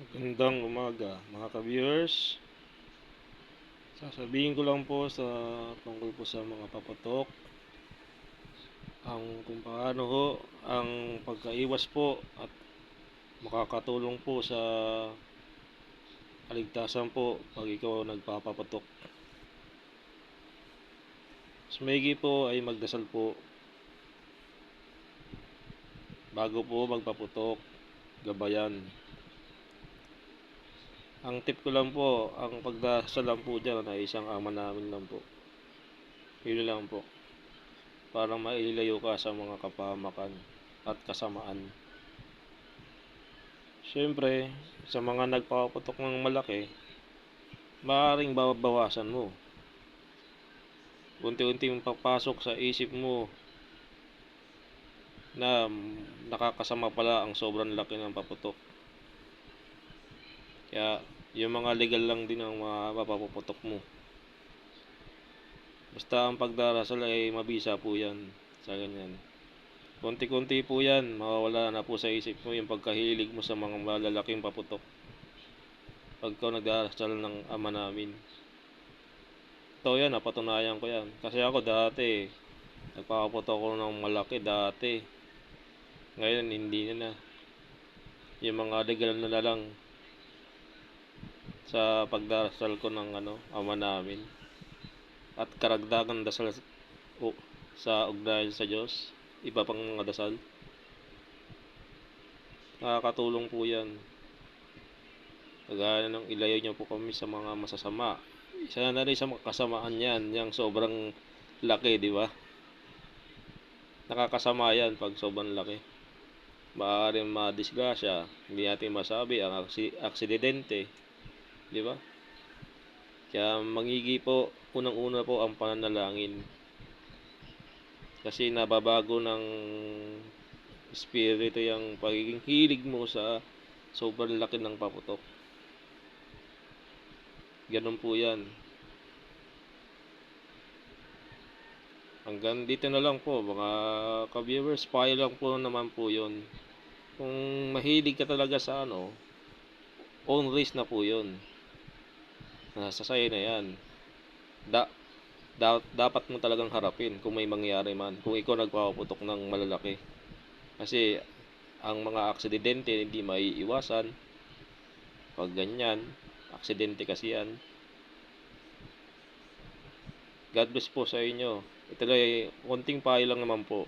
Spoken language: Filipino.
Magandang umaga mga ka-viewers. Sasabihin ko lang po sa tungkol po sa mga paputok kung paano ho ang pagkaiwas po at makakatulong po sa kaligtasan po pag ikaw nagpapaputok. Mas maigi po ay magdasal po bago po magpaputok, gabayan. Ang tip ko lang po, ang pagdasal lang po dyan ay isang ama namin lang po. Yun lang po. Para mailayo ka sa mga kapahamakan at kasamaan. Siyempre, sa mga nagpapaputok ng malaki, maaaring bawasan mo. Unti-unting papasok sa isip mo na nakakasama pala ang sobrang laki ng paputok. Kaya, yung mga legal lang din ang mga mapapaputok mo. Basta ang pagdarasal ay mabisa po yan sa ganyan. Konti-konti po yan, mawawala na po sa isip mo yung pagkahilig mo sa mga malalaking paputok. Pag ikaw nagdarasal ng ama namin. Ito yan, napatunayan ko yan. Kasi ako dati, nagpapaputok ako ng malaki dati. Ngayon, hindi na. Yung mga legal na lang sa pagdarasal ko ng ama namin. At karagdagan dasal sa ugnayan sa Diyos. Iba pang mga dasal. Nakakatulong po yan. Kagaya ng ilayo niyo po kami sa mga masasama. Isa na rin sa kasamaan yan, yung sobrang laki, di ba? Nakakasama yan pag sobrang laki. Maaaring madisgrasya, hindi natin masabi ang aksidente, di ba? Kaya magigi po, unang-una po ang pananalangin. Kasi nababago ng espiritu yung pagiging hilig mo sa sobrang laki ng paputok. Ganun po yan. Hanggang dito na lang po mga ka-viewers, payo lang po naman po yun. Kung mahilig ka talaga sa own risk na po yun. Nasa sayo na yan. Dapat mo talagang harapin kung may mangyari man. Kung ikaw nagpapaputok ng malalaki. Kasi ang mga aksidente hindi maiiwasan. Pag ganyan, aksidente kasi yan. God bless po sa inyo. Ito ay konting payo lang naman po.